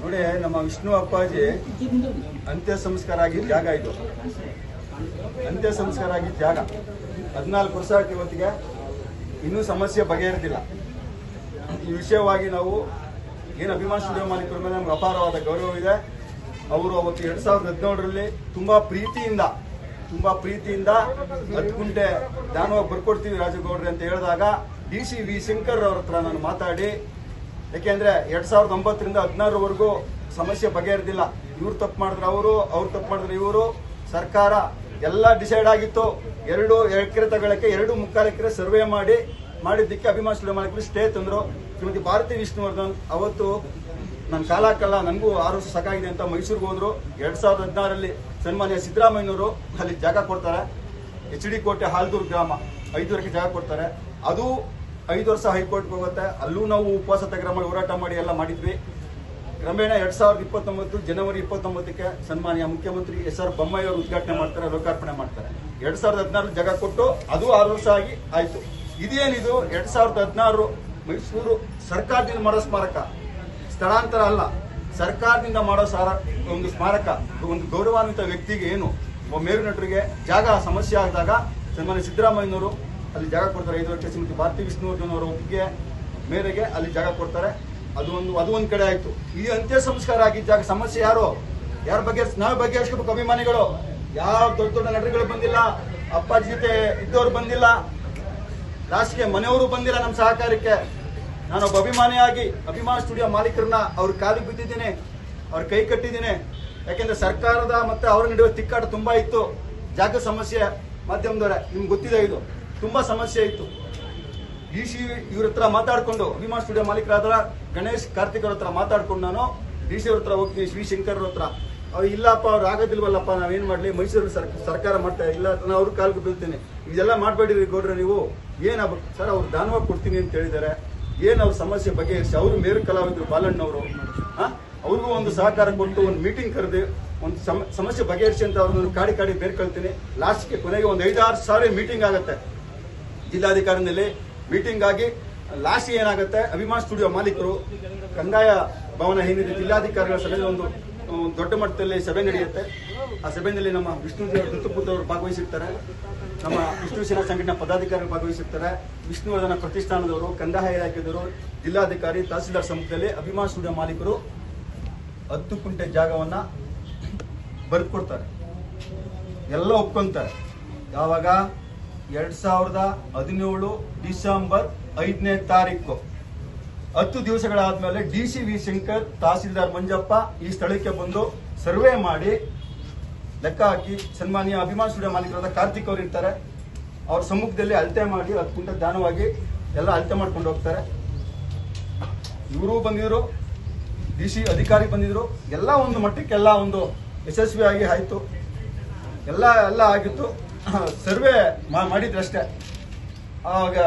ನೋಡಿ, ನಮ್ಮ ವಿಷ್ಣು ಅಪ್ಪಾಜಿ ಅಂತ್ಯ ಸಂಸ್ಕಾರ ಆಗಿದ್ದ ಜಾಗ ಇದು. ಅಂತ್ಯ ಸಂಸ್ಕಾರ ಆಗಿದ್ದ ಜಾಗ 14 ವರ್ಷ ಆಯ್ತು ಇವತ್ತಿಗೆ, ಇನ್ನೂ ಸಮಸ್ಯೆ ಬಗೆಹರಿದಿಲ್ಲ. ಈ ವಿಷಯವಾಗಿ ನಾವು ಏನು ಅಭಿಮಾನ ಸ್ಟುಡಿಯೋ ಮಾಲೀಕರ ಮೇಲೆ ನಮ್ಗೆ ಅಪಾರವಾದ ಗೌರವ ಇದೆ. ಅವರು ಅವತ್ತು 2017ರಲ್ಲಿ ತುಂಬಾ ಪ್ರೀತಿಯಿಂದ 10 ಗುಂಟೆ ದಾನವಾಗಿ ಬರ್ಕೊಡ್ತೀವಿ ರಾಜಗೌಡ್ರೆ ಅಂತ ಹೇಳಿದಾಗ DC ವಿ ಶಂಕರ್ ಅವ್ರ ಹತ್ರ ನಾನು ಮಾತಾಡಿ, ಯಾಕೆಂದ್ರೆ 2009ರಿಂದ 2016ವರೆಗೂ ಸಮಸ್ಯೆ ಬಗೆಹರಿದಿಲ್ಲ. ಇವ್ರು ತಪ್ಪು ಮಾಡಿದ್ರೆ ಅವರು ತಪ್ಪು ಮಾಡಿದ್ರೆ ಇವರು. ಸರ್ಕಾರ ಎಲ್ಲ ಡಿಸೈಡ್ ಆಗಿತ್ತು. 2 ಎಕರೆ ತಗೊಳ್ಳಕ್ಕೆ 2.25 ಎಕರೆ ಸರ್ವೆ ಮಾಡಿದ್ದಕ್ಕೆ ಅಭಿಮಾನ ಸ್ಟುಡಿಯೋ ಮಾಲೀಕರು ಸ್ಟೇ ತಂದ್ರು. ಶ್ರೀಮತಿ ಭಾರತಿ ವಿಷ್ಣುವರ್ಧನ್ ಅವತ್ತು ನನ್ನ ಕಾಲಕ್ಕಲ್ಲ, ನನಗೂ 6 ವರ್ಷ ಸಾಕಾಗಿದೆ ಅಂತ ಮೈಸೂರಿಗೆ ಹೋದ್ರು. 2016ರಲ್ಲಿ ಸನ್ಮಾನ್ಯ ಸಿದ್ದರಾಮಯ್ಯನವರು ಅಲ್ಲಿ ಜಾಗ ಕೊಡ್ತಾರೆ. HD ಕೋಟೆ ಹಾಲ್ದೂರು ಗ್ರಾಮ 5 ಎಕರೆ ಜಾಗ ಕೊಡ್ತಾರೆ. ಅದು 5 ವರ್ಷ ಹೈಕೋರ್ಟ್ಗೆ ಹೋಗುತ್ತೆ. ಅಲ್ಲೂ ನಾವು ಉಪವಾಸ ಸತ್ಯಾಗ್ರಹ ಮಾಡಿ ಹೋರಾಟ ಮಾಡಿ ಎಲ್ಲ ಮಾಡಿದ್ವಿ. ಕ್ರಮೇಣ 2029 ಜನವರಿ 29ಕ್ಕೆ ಸನ್ಮಾನ್ಯ ಮುಖ್ಯಮಂತ್ರಿ SR ಬೊಮ್ಮಾಯಿ ಅವರು ಉದ್ಘಾಟನೆ ಮಾಡ್ತಾರೆ, ಲೋಕಾರ್ಪಣೆ ಮಾಡ್ತಾರೆ. 2016 ಜಾಗ ಕೊಟ್ಟು ಅದು 6 ವರ್ಷ ಆಗಿ ಆಯ್ತು. ಇದೇನಿದು 2016 ಮೈಸೂರು ಸರ್ಕಾರದಿಂದ ಮಾಡೋ ಸ್ಮಾರಕ, ಸ್ಥಳಾಂತರ ಅಲ್ಲ, ಸರ್ಕಾರದಿಂದ ಮಾಡೋ ಒಂದು ಸ್ಮಾರಕ. ಒಂದು ಗೌರವಾನ್ವಿತ ವ್ಯಕ್ತಿಗೆ ಏನು ಮೇರು ನಟರಿಗೆ ಜಾಗ ಸಮಸ್ಯೆ ಆದಾಗ ಸನ್ಮಾನ್ಯ ಸಿದ್ದರಾಮಯ್ಯನವರು ಅಲ್ಲಿ ಜಾಗ ಕೊಡ್ತಾರೆ. 5 ವರ್ಷ ಶ್ರೀಮತಿ ಭಾರತಿ ವಿಷ್ಣುವರ್ಧನ್ ಅವರ ಒಪ್ಪಿಗೆ ಮೇರೆಗೆ ಅಲ್ಲಿ ಜಾಗ ಕೊಡ್ತಾರೆ. ಅದು ಒಂದು ಕಡೆ ಆಯ್ತು. ಈ ಅಂತ್ಯ ಸಂಸ್ಕಾರ ಆಗಿದ್ದ ಜಾಗ ಸಮಸ್ಯೆ ಯಾರ ಬಗ್ಗೆ ನಾವು ಬಗೆಹರಿಸಬೇಕು? ಅಭಿಮಾನಿಗಳು. ಯಾವ ದೊಡ್ಡ ನಟರುಗಳು ಬಂದಿಲ್ಲ, ಅಪ್ಪಾಜಿ ಜೊತೆ ಇದ್ದವರು ಬಂದಿಲ್ಲ, ರಾಜಕೀಯ ಮನೆಯವರು ಬಂದಿಲ್ಲ ನಮ್ಮ ಸಹಕಾರಕ್ಕೆ. ನಾನೊಬ್ಬ ಅಭಿಮಾನಿಯಾಗಿ ಅಭಿಮಾನ ಸ್ಟುಡಿಯೋ ಮಾಲೀಕರನ್ನ ಅವ್ರ ಕಾಲಿಗೆ ಬಿದ್ದಿದ್ದೀನಿ, ಅವ್ರ ಕೈ ಕಟ್ಟಿದ್ದೀನಿ. ಯಾಕೆಂದ್ರೆ ಸರ್ಕಾರದ ಮತ್ತೆ ಅವರ ನಡುವೆ ತಿಕ್ಕಾಟ ತುಂಬಾ ಇತ್ತು. ಜಾಗ ಸಮಸ್ಯೆ ಮಾಧ್ಯಮದವರೇ ನಿಮ್ಗೆ ಗೊತ್ತಿದೆ, ಇದು ತುಂಬಾ ಸಮಸ್ಯೆ ಇತ್ತು. DC ಇವ್ರ ಹತ್ರ ಮಾತಾಡ್ಕೊಂಡು, ಅಭಿಮಾನ ಸ್ಟುಡಿಯೋ ಮಾಲೀಕರಾದ ಗಣೇಶ್ ಕಾರ್ತಿಕ್ ಅವ್ರ ಹತ್ರ ಮಾತಾಡ್ಕೊಂಡು ನಾನು DC ಅವ್ರ ಹತ್ರ ಹೋಗ್ತೀನಿ, ವಿ ಶಂಕರ್ ಅವ್ರ ಹತ್ರ. ಅವ್ರು ಇಲ್ಲಪ್ಪ, ಅವ್ರು ಆಗೋದಿಲ್ವಲ್ಲಪ್ಪ, ನಾವೇನ್ ಮಾಡ್ಲಿ, ಮೈಸೂರು ಸರ್ಕಾರ ಮಾಡ್ತಾ ಇಲ್ಲ, ನಾನು ಅವ್ರ ಕಾಲ್ಗೆ ಬೀಳ್ತೀನಿ, ಇದೆಲ್ಲ ಮಾಡ್ಬೇಡಿರಿ ಗೌಡ್ರೆ ನೀವು, ಏನಾಗಬೇಕು ಸರ್? ಅವ್ರು ದಾನವಾಗಿ ಕೊಡ್ತೀನಿ ಅಂತ ಹೇಳಿದ್ದಾರೆ. ಏನ್ ಅವ್ರ ಸಮಸ್ಯೆ ಬಗೆಹರಿಸಿ, ಅವರು ಮೇರು ಕಲಾವಿದರು ಬಾಲಣ್ಣವರು, ಅವ್ರಿಗೂ ಒಂದು ಸಹಕಾರ ಕೊಟ್ಟು ಒಂದು ಮೀಟಿಂಗ್ ಕರೆದು ಒಂದು ಸಮಸ್ಯೆ ಬಗೆಹರಿಸಿ ಅಂತ ಅವ್ರನ್ನ ಕಾಡಿ ಬೇರ್ಕೊಳ್ತೀನಿ. ಲಾಸ್ಟ್ಗೆ ಕೊನೆಗೆ ಒಂದು 5-6 ಸಾವಿರ ಮೀಟಿಂಗ್ ಆಗುತ್ತೆ ಜಿಲ್ಲಾಧಿಕಾರಿನಲ್ಲಿ. ಮೀಟಿಂಗ್ ಆಗಿ ಲಾಸ್ಟ್ ಏನಾಗುತ್ತೆ, ಅಭಿಮಾನ ಸ್ಟುಡಿಯೋ ಮಾಲೀಕರು ಕಂದಾಯ ಭವನ ಏನಿದೆ ಜಿಲ್ಲಾಧಿಕಾರಿಗಳ ಸಭೆಯಲ್ಲಿ ಒಂದು ದೊಡ್ಡ ಮಟ್ಟದಲ್ಲಿ ಸಭೆ ನಡೆಯುತ್ತೆ. ಆ ಸಭೆಯಲ್ಲಿ ನಮ್ಮ ವಿಷ್ಣು ದತ್ತಪುತ್ರ ಅವರು ಭಾಗವಹಿಸಿರ್ತಾರೆ, ನಮ್ಮ ವಿಷ್ಣು ಸೇನಾ ಸಂಘಟನಾ ಪದಾಧಿಕಾರಿಗಳು ಭಾಗವಹಿಸಿರ್ತಾರೆ, ವಿಷ್ಣುವರ್ಧನ ಪ್ರತಿಷ್ಠಾನದವರು, ಕಂದಾಯ ಇಲಾಖೆದವರು, ಜಿಲ್ಲಾಧಿಕಾರಿ, ತಹಸೀಲ್ದಾರ್ ಸಮ್ಮುಖದಲ್ಲಿ ಅಭಿಮಾನ ಸ್ಟುಡಿಯೋ ಮಾಲೀಕರು 10 ಗುಂಟೆ ಜಾಗವನ್ನ ಬರ್ಕೊಡ್ತಾರೆ. ಎಲ್ಲ ಒಪ್ಕೊಂತಾರೆ. ಯಾವಾಗ 2017 ಡಿಸೆಂಬರ್ 5ನೇ ತಾರೀಕು 10 ದಿವಸಗಳಾದ್ಮೇಲೆ DC ವಿ ಶಂಕರ್, ತಹಸೀಲ್ದಾರ್ ಮಂಜಪ್ಪ ಈ ಸ್ಥಳಕ್ಕೆ ಬಂದು ಸರ್ವೆ ಮಾಡಿ ಲೆಕ್ಕ ಹಾಕಿ, ಸನ್ಮಾನ್ಯ ಅಭಿಮಾನ ಸ್ಟುಡಿಯೋ ಮಾಲೀಕರಾದ ಕಾರ್ತಿಕ್ ಅವರು ಇರ್ತಾರೆ, ಅವ್ರ ಸಮ್ಮುಖದಲ್ಲಿ ಅಳತೆ ಮಾಡಿ 10 ಗುಂಟೆ ದಾನವಾಗಿ ಎಲ್ಲ ಅಳತೆ ಮಾಡ್ಕೊಂಡು ಹೋಗ್ತಾರೆ. ಇವರು ಬಂದಿದ್ರು, DC ಅಧಿಕಾರಿ ಬಂದಿದ್ರು. ಎಲ್ಲ ಒಂದು ಮಟ್ಟಕ್ಕೆಲ್ಲ ಒಂದು ಯಶಸ್ವಿಯಾಗಿ ಆಯ್ತು. ಎಲ್ಲ ಆಗಿತ್ತು. ಸರ್ವೆ ಮಾಡಿದ್ರಷ್ಟೇ. ಆವಾಗ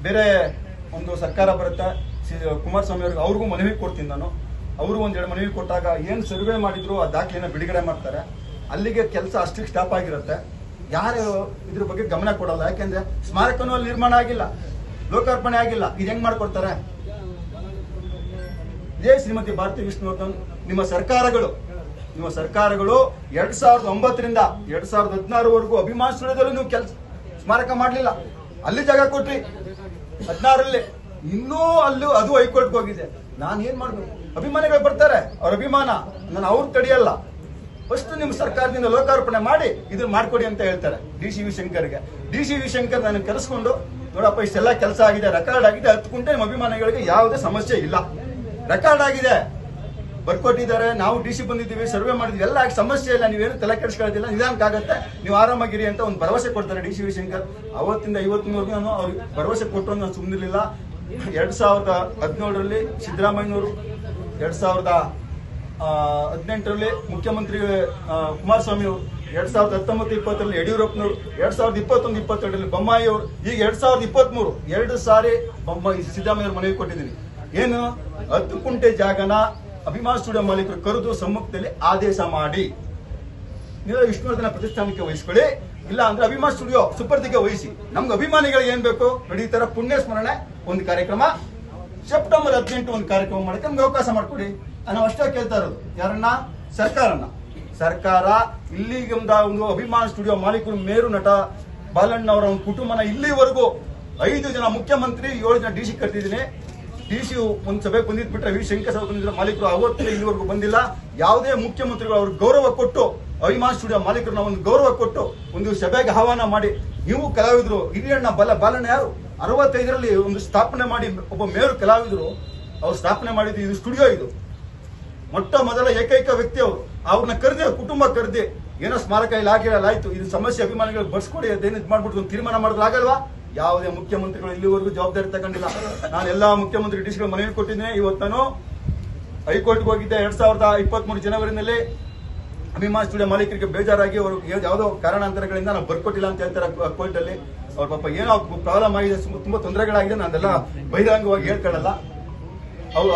ಬೇರೆ ಒಂದು ಸರ್ಕಾರ ಬರುತ್ತೆ, ಕುಮಾರಸ್ವಾಮಿ ಅವ್ರಿಗೆ, ಅವ್ರಿಗೂ ಮನವಿ ಕೊಡ್ತೀನಿ ನಾನು. ಅವರು ಒಂದೆರಡು ಮನವಿ ಕೊಟ್ಟಾಗ ಏನು ಸರ್ವೆ ಮಾಡಿದ್ರು ಆ ದಾಖಲೆಯನ್ನು ಬಿಡುಗಡೆ ಮಾಡ್ತಾರೆ. ಅಲ್ಲಿಗೆ ಕೆಲಸ ಅಷ್ಟಕ್ಕೆ ಸ್ಟಾಪ್ ಆಗಿರುತ್ತೆ. ಯಾರು ಇದ್ರ ಬಗ್ಗೆ ಗಮನ ಕೊಡಲ್ಲ. ಯಾಕೆಂದ್ರೆ ಸ್ಮಾರಕನೂ ಅಲ್ಲಿ ನಿರ್ಮಾಣ ಆಗಿಲ್ಲ, ಲೋಕಾರ್ಪಣೆ ಆಗಿಲ್ಲ. ಇದು ಹೆಂಗ್ ಮಾಡ್ಕೊಡ್ತಾರೆ? ಇದೇ ಶ್ರೀಮತಿ ಭಾರತಿ ವಿಷ್ಣುವರ್ಧನ್, ನಿಮ್ಮ ಸರ್ಕಾರಗಳು 2009ರಿಂದ 2016ವರೆಗೂ ಅಭಿಮಾನ ಸ್ಟುಡಿಯೋದಲ್ಲೂ ನೀವು ಸ್ಮಾರಕ ಮಾಡಲಿಲ್ಲ. ಅಲ್ಲಿ ಜಾಗ ಕೊಟ್ರಿ 16ರಲ್ಲಿ, ಇನ್ನೂ ಅಲ್ಲೂ ಅದು ಹೈಕೋರ್ಟ್ಗೆ ಹೋಗಿದೆ. ನಾನು ಏನ್ ಮಾಡ್ಬೇಕು? ಅಭಿಮಾನಿಗಳು ಬರ್ತಾರೆ, ಅವ್ರ ಅಭಿಮಾನ, ನಾನು ಅವ್ರು ತಡೆಯಲ್ಲ. ಫಸ್ಟ್ ನಿಮ್ಮ ಸರ್ಕಾರದಿಂದ ಲೋಕಾರ್ಪಣೆ ಮಾಡಿ ಇದನ್ನ ಮಾಡ್ಕೊಡಿ ಅಂತ ಹೇಳ್ತಾರೆ DC ವಿ ಶಂಕರ್ಗೆ. DC ವಿ ಶಂಕರ್ ನಾನು ಕರೆಸ್ಕೊಂಡು, ನೋಡಪ್ಪ ಇಷ್ಟೆಲ್ಲ ಕೆಲಸ ಆಗಿದೆ, ರೆಕಾರ್ಡ್ ಆಗಿದೆ, 10 ಗುಂಟೆ ನಿಮ್ಮ ಅಭಿಮಾನಿಗಳಿಗೆ ಯಾವುದೇ ಸಮಸ್ಯೆ ಇಲ್ಲ, ರೆಕಾರ್ಡ್ ಆಗಿದೆ, ಬರ್ಕೊಟ್ಟಿದ್ದಾರೆ, ನಾವು DC ಬಂದಿದ್ದೀವಿ, ಸರ್ವೆ ಮಾಡಿದ್ವಿ, ಎಲ್ಲ ಸಮಸ್ಯೆ ಇಲ್ಲ, ನೀವೇನು ತಲೆ ಕೆಡಿಸ್ಕೊಳ್ಳೋದಿಲ್ಲ, ನಿಧಾನಕ್ಕಾಗತ್ತೆ, ನೀವು ಆರಾಮಾಗಿರಿ ಅಂತ ಒಂದು ಭರವಸೆ ಕೊಡ್ತಾರೆ DC ವಿ ಶಂಕರ್. ಅವತ್ತಿಂದ ಇವತ್ತಿನವರೆಗೂ ನಾನು ಅವ್ರಿಗೆ ಭರವಸೆ ಕೊಟ್ಟರು, ನಾನು ಸುಮ್ಮನಿರಲಿಲ್ಲ. 2017ರಲ್ಲಿ ಸಿದ್ದರಾಮಯ್ಯನವರು, 2018ರಲ್ಲಿ ಮುಖ್ಯಮಂತ್ರಿ ಕುಮಾರಸ್ವಾಮಿ ಅವರು, 2019-20ರಲ್ಲಿ ಯಡಿಯೂರಪ್ಪನವರು, 2021-22ರಲ್ಲಿ ಬೊಮ್ಮಾಯಿ ಅವರು, ಈಗ 2023 2 ಸಾರಿ ಸಿದ್ದರಾಮಯ್ಯ ಅವರು ಮನವಿ ಕೊಟ್ಟಿದ್ದೀನಿ. ಏನು 10 ಗುಂಟೆ ಜಾಗನ ಅಭಿಮಾನ ಸ್ಟುಡಿಯೋ ಮಾಲೀಕರು ಕರೆದು ಸಮ್ಮುಖದಲ್ಲಿ ಆದೇಶ ಮಾಡಿ ನೀವು ವಿಷ್ಣುವರ್ಧನ ಪ್ರತಿಷ್ಠಾನಕ್ಕೆ ವಹಿಸ್ಕೊಳ್ಳಿ, ಇಲ್ಲ ಅಂದ್ರೆ ಅಭಿಮಾನ್ ಸ್ಟುಡಿಯೋ ಸುಪರ್ದಿಗೆ ವಹಿಸಿ. ನಮ್ಗೆ ಅಭಿಮಾನಿಗಳಿಗೆ ಏನ್ ಬೇಕು ನೋಡಿ, ಈ ತರ ಪುಣ್ಯ ಸ್ಮರಣೆ ಒಂದು ಕಾರ್ಯಕ್ರಮ, ಸೆಪ್ಟೆಂಬರ್ 18 ಒಂದು ಕಾರ್ಯಕ್ರಮ ಮಾಡಕ್ಕೆ ನಮ್ಗೆ ಅವಕಾಶ ಮಾಡ್ಕೊಡಿ. ನಾವು ಅಷ್ಟೇ ಕೇಳ್ತಾ ಇರೋದು. ಯಾರನ್ನ? ಸರ್ಕಾರ ಇಲ್ಲಿಗೆ ಒಂದು ಅಭಿಮಾನ್ ಸ್ಟುಡಿಯೋ ಮಾಲೀಕರು, ಮೇರು ನಟ ಬಾಲಣ್ಣ ಅವರ ಒಂದು ಕುಟುಂಬನ ಇಲ್ಲಿವರೆಗೂ 5 ಜನ ಮುಖ್ಯಮಂತ್ರಿ, 7 ಜನ ಡಿಸಿ ಕರೆದಿದ್ದೀನಿ. ಡಿಸಿ ಒಂದು ಸಭೆಗೆ ಬಂದಿದ್ ಬಿಟ್ರೆ ವಿ ಶಂಕರ್ ಸಭೆ ಬಂದಿದ್ರೆ ಮಾಲೀಕರು ಅವತ್ತಿನ ಇಲ್ಲಿವರೆಗೂ ಬಂದಿಲ್ಲ. ಯಾವುದೇ ಮುಖ್ಯಮಂತ್ರಿಗಳು ಅವ್ರಿಗೆ ಗೌರವ ಕೊಟ್ಟು, ಅಭಿಮಾನ್ ಸ್ಟುಡಿಯೋ ಮಾಲೀಕರನ್ನ ಒಂದು ಗೌರವ ಕೊಟ್ಟು ಒಂದು ಸಭೆಗೆ ಆಹ್ವಾನ ಮಾಡಿ, ನೀವು ಕಲಾವಿದರು ಹಿರಿಯಣ್ಣ ಬಾಲಣ್ಣ ಯಾರು 65ರಲ್ಲಿ ಒಂದು ಸ್ಥಾಪನೆ ಮಾಡಿ, ಒಬ್ಬ ಮೇರು ಕಲಾವಿದರು ಅವ್ರು ಸ್ಥಾಪನೆ ಮಾಡಿದ್ದು ಇದು ಸ್ಟುಡಿಯೋ. ಇದು ಮೊಟ್ಟ ಮೊದಲ ಏಕೈಕ ವ್ಯಕ್ತಿ ಅವರು. ಅವ್ರನ್ನ ಕರೆದೆ, ಕುಟುಂಬ ಕರೆದೆ, ಏನೋ ಸ್ಮಾರಕ ಇಲ್ಲ ಆಗಿರಲ್ಲ, ಆಯ್ತು ಇದು ಸಮಸ್ಯೆ ಅಭಿಮಾನಿಗಳು ಬರ್ಸ್ಕೊಡಿ, ಅದೇನು ಮಾಡ್ಬಿಟ್ಟು ಒಂದು ತೀರ್ಮಾನ ಮಾಡಿದ್ರೆ ಆಗಲ್ವಾ? ಯಾವುದೇ ಮುಖ್ಯಮಂತ್ರಿಗಳು ಇಲ್ಲಿವರೆಗೂ ಜವಾಬ್ದಾರಿ ತಗೊಂಡಿಲ್ಲ. ನಾನು ಎಲ್ಲಾ ಮುಖ್ಯಮಂತ್ರಿ ಡಿಸಿಗಳು ಮನವಿ ಕೊಟ್ಟಿದ್ದೇನೆ. ಇವತ್ತು ನಾನು ಹೈಕೋರ್ಟ್ಗೆ ಹೋಗಿದ್ದೆ 2023 ಜನವರಿನಲ್ಲಿ. ಅಭಿಮಾನ್ ಸ್ಟುಡಿಯೋ ಮಾಲೀಕರಿಗೆ ಬೇಜಾರಾಗಿ ಅವರು ಯಾವುದೋ ಕಾರಣಾಂತರಗಳಿಂದ ನಾವು ಬರ್ಕೊಟ್ಟಿಲ್ಲ ಅಂತ ಹೇಳ್ತಾರೆ ಕೋರ್ಟ್ ಅಲ್ಲಿ. ಅವ್ರ ಪಾಪ ಏನೋ ಪ್ರಾಬ್ಲಮ್ ಆಗಿದೆ, ತುಂಬಾ ತೊಂದರೆಗಳಾಗಿದೆ, ನಾನೆಲ್ಲ ಬಹಿರಂಗವಾಗಿ ಹೇಳ್ಕೊಳ್ಳಲ್ಲ,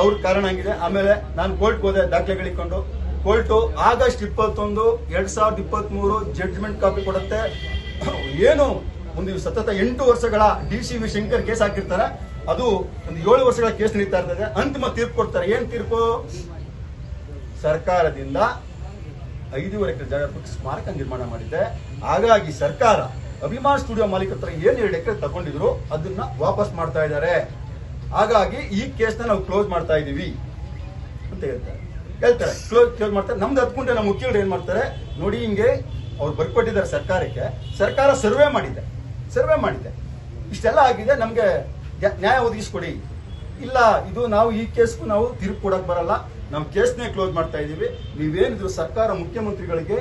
ಅವ್ರ ಕಾರಣ ಆಗಿದೆ. ಆಮೇಲೆ ನಾನು ಕೋರ್ಟ್ಗೆ ಹೋದೆ ದಾಖಲೆಗಳಿಕೊಂಡು. ಕೋರ್ಟ್ ಆಗಸ್ಟ್ 21, 2023 ಜಡ್ಜ್ಮೆಂಟ್ ಕಾಪಿ ಕೊಡುತ್ತೆ. ಏನು ಒಂದು ಸತತ 8 ವರ್ಷಗಳ ಡಿ.ಸಿ.ವಿ. ಶಂಕರ್ ಕೇಸ್ ಹಾಕಿರ್ತಾರೆ, ಅದು ಒಂದು 7 ವರ್ಷಗಳ ಕೇಸ್ ನಡೀತಾ ಇರ್ತದೆ. ಅಂತಿಮ ತೀರ್ಪು ಕೊಡ್ತಾರೆ. ಏನ್ ತೀರ್ಪು? ಸರ್ಕಾರದಿಂದ 5.5 ಎಕರೆ ಜಾಗ ಸ್ಮಾರಕ ನಿರ್ಮಾಣ ಮಾಡಿದೆ. ಹಾಗಾಗಿ ಸರ್ಕಾರ ಅಭಿಮಾನ್ ಸ್ಟುಡಿಯೋ ಮಾಲೀಕರ ಹತ್ರ ಏನ್ 2 ಎಕರೆ ತಗೊಂಡಿದ್ರು ಅದನ್ನ ವಾಪಸ್ ಮಾಡ್ತಾ ಇದ್ದಾರೆ. ಹಾಗಾಗಿ ಈ ಕೇಸ್ನ ನಾವು ಕ್ಲೋಸ್ ಮಾಡ್ತಾ ಇದೀವಿ ಅಂತ ಹೇಳ್ತಾರೆ. ಕ್ಲೋಸ್ ಮಾಡ್ತಾರೆ. ನಮ್ದು ಹತ್ಕೊಂಡ್ರೆ ನಮ್ಮ ವಕೀಲರು ಏನ್ ಮಾಡ್ತಾರೆ ನೋಡಿ, ಹಿಂಗೆ ಅವ್ರು ಬರ್ಕೊಟ್ಟಿದ್ದಾರೆ ಸರ್ಕಾರಕ್ಕೆ. ಸರ್ಕಾರ ಸರ್ವೆ ಮಾಡಿದೆ. ಇಷ್ಟೆಲ್ಲ ಆಗಿದೆ, ನಮ್ಗೆ ನ್ಯಾಯ ಒದಗಿಸ್ಕೊಡಿ. ಇಲ್ಲ, ಇದು ನಾವು ಈ ಕೇಸ್ಗೂ ನಾವು ತೀರ್ಪು ಕೊಡಕ್ ಬರಲ್ಲ, ನಾವು ಕೇಸ್ನೇ ಕ್ಲೋಸ್ ಮಾಡ್ತಾ ಇದೀವಿ. ನೀವೇನಿದ್ರು ಸರ್ಕಾರ ಮುಖ್ಯಮಂತ್ರಿಗಳಿಗೆ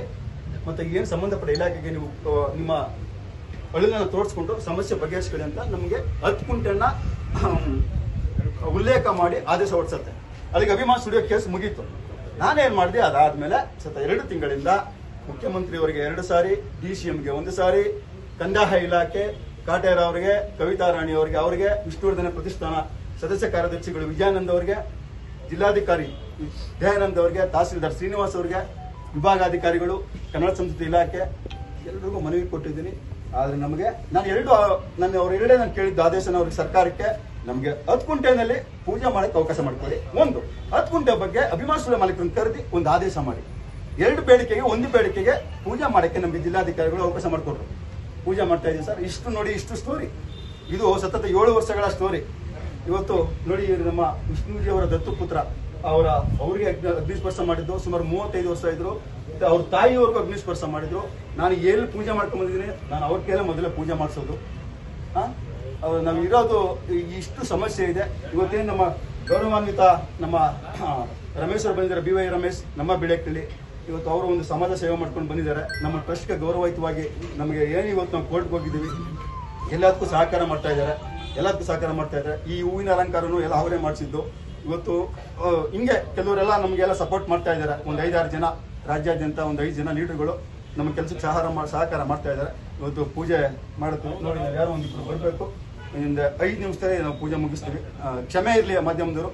ಮತ್ತೆ ಏನ್ ಸಂಬಂಧಪಟ್ಟ ಇಲಾಖೆಗೆ ನೀವು ನಿಮ್ಮ ಅಳಿಲನ್ನ ತೋರಿಸ್ಕೊಂಡು ಸಮಸ್ಯೆ ಬಗೆಹರಿಸ್ಕೊಳ್ಳಿ ಅಂತ ನಮಗೆ 10 ಕುಂಟೆಯನ್ನ ಉಲ್ಲೇಖ ಮಾಡಿ ಆದೇಶ ಹೊರಡಿಸುತ್ತೆ. ಅಲ್ಲಿಗೆ ಅಭಿಮಾನ್ ಸ್ಟುಡಿಯೋ ಕೇಸ್ ಮುಗೀತು. ನಾನೇನ್ ಮಾಡಿದೆ, ಅದಾದ್ಮೇಲೆ 2 ತಿಂಗಳಿಂದ ಮುಖ್ಯಮಂತ್ರಿಯವರಿಗೆ 2 ಸಾರಿ, ಡಿ.ಸಿ.ಎಂ.ಗೆ 1 ಸಾರಿ, ಕಂದಾಯ ಇಲಾಖೆ ಕಾಟೇರ ಅವರಿಗೆ, ಕವಿತಾ ರಾಣಿ ಅವರಿಗೆ, ವಿಷ್ಣುವರ್ಧನ ಪ್ರತಿಷ್ಠಾನ ಸದಸ್ಯ ಕಾರ್ಯದರ್ಶಿಗಳು ವಿಜಯಾನಂದ್ ಅವರಿಗೆ, ಜಿಲ್ಲಾಧಿಕಾರಿ ದಯಾನಂದ್ ಅವರಿಗೆ, ತಹಸೀಲ್ದಾರ್ ಶ್ರೀನಿವಾಸ್ ಅವರಿಗೆ, ವಿಭಾಗಾಧಿಕಾರಿಗಳು, ಕನ್ನಡ ಸಂಸ್ಕೃತಿ ಇಲಾಖೆ ಎಲ್ಲರಿಗೂ ಮನವಿ ಕೊಟ್ಟಿದ್ದೀನಿ. ಆದ್ರೆ ನಮಗೆ ಅವ್ರ ಎರಡೇ ನಾನು ಕೇಳಿದ್ದ ಆದೇಶನ ಅವ್ರಿಗೆ ಸರ್ಕಾರಕ್ಕೆ, ನಮಗೆ 10 ಕುಂಟೆನಲ್ಲಿ ಪೂಜೆ ಮಾಡಕ್ಕೆ ಅವಕಾಶ ಮಾಡಿಕೊಡಿ. 10 ಕುಂಟೆ ಬಗ್ಗೆ ಅಭಿಮಾನ್ ಸ್ಟುಡಿಯೋ ಮಾಲೀಕರನ್ನು ಕರೆದಿ ಒಂದು ಆದೇಶ ಮಾಡಿ. 2 ಬೇಡಿಕೆಗೆ 1 ಬೇಡಿಕೆಗೆ ಪೂಜೆ ಮಾಡಕ್ಕೆ ನಮಗೆ ಜಿಲ್ಲಾಧಿಕಾರಿಗಳು ಅವಕಾಶ ಮಾಡಿಕೊಟ್ರು. ಪೂಜೆ ಮಾಡ್ತಾ ಇದ್ದೀವಿ ಸರ್. ಇಷ್ಟು ನೋಡಿ, ಇಷ್ಟು ಸ್ಟೋರಿ. ಇದು ಸತತ 7 ವರ್ಷಗಳ ಸ್ಟೋರಿ. ಇವತ್ತು ನೋಡಿ, ನಮ್ಮ ವಿಷ್ಣುಜಿ ಅವರ ದತ್ತು ಪುತ್ರ ಅವ್ರಿಗೆ ಅಗ್ನಿಸ್ಪರ್ಶ ಮಾಡಿದ್ದು ಸುಮಾರು 35 ವರ್ಷ ಇದ್ರು. ಅವ್ರ ತಾಯಿಯವ್ರಿಗೂ ಅಗ್ನಿಸ್ಪರ್ಶ ಮಾಡಿದ್ರು. ನಾನು ಎಲ್ಲಿ ಪೂಜೆ ಮಾಡ್ಕೊಂಡ್ ಬಂದಿದ್ದೀನಿ, ನಾನು ಅವ್ರ ಕೈಲೇ ಮೊದಲೇ ಪೂಜೆ ಮಾಡಿಸೋದು. ನಾವು ಇರೋದು ಇಷ್ಟು ಸಮಸ್ಯೆ ಇದೆ. ಇವತ್ತೇನು ನಮ್ಮ ಗೌರವಾನ್ವಿತ ನಮ್ಮ ರಮೇಶ್ ಅವರು ಬಂದಿದ್ದಾರೆ, ಬಿ.ವೈ. ರಮೇಶ್, ನಮ್ಮ ಬಿಡಕ್ಕಿಳಿ. ಇವತ್ತು ಅವರು ಒಂದು ಸಮಾಜ ಸೇವೆ ಮಾಡ್ಕೊಂಡು ಬಂದಿದ್ದಾರೆ. ನಮ್ಮ ಟ್ರಸ್ಟ್ಗೆ ಗೌರವಯುತವಾಗಿ ನಮಗೆ ಏನು ಇವತ್ತು ನಾವು ಕೋರ್ಟ್ಗೆ ಹೋಗಿದ್ದೀವಿ, ಎಲ್ಲದಕ್ಕೂ ಸಹಕಾರ ಮಾಡ್ತಾ ಇದ್ದಾರೆ. ಈ ಹೂವಿನ ಅಲಂಕಾರನು ಎಲ್ಲ ಅವರೇ ಮಾಡಿಸಿದ್ದು. ಇವತ್ತು ಹಿಂಗೆ ಕೆಲವರೆಲ್ಲ ನಮಗೆಲ್ಲ ಸಪೋರ್ಟ್ ಮಾಡ್ತಾ ಇದ್ದಾರೆ. ಒಂದು 5-6 ಜನ ರಾಜ್ಯಾದ್ಯಂತ ಒಂದು 5 ಜನ ಲೀಡರ್ಗಳು ನಮ್ಮ ಕೆಲಸಕ್ಕೆ ಸಹಕಾರ ಮಾಡ್ತಾ ಇದ್ದಾರೆ. ಇವತ್ತು ಪೂಜೆ ಮಾಡುತ್ತೀವಿ ನೋಡಿ, ನಾವು ಯಾರೋ ಒಂದಿಬ್ಬರು ಬರಬೇಕು. 5 ನಿಮಿಷದಲ್ಲಿ ನಾವು ಪೂಜೆ ಮುಗಿಸ್ತೀವಿ. ಕ್ಷಮೆ ಇರಲಿ ಮಾಧ್ಯಮದವರು.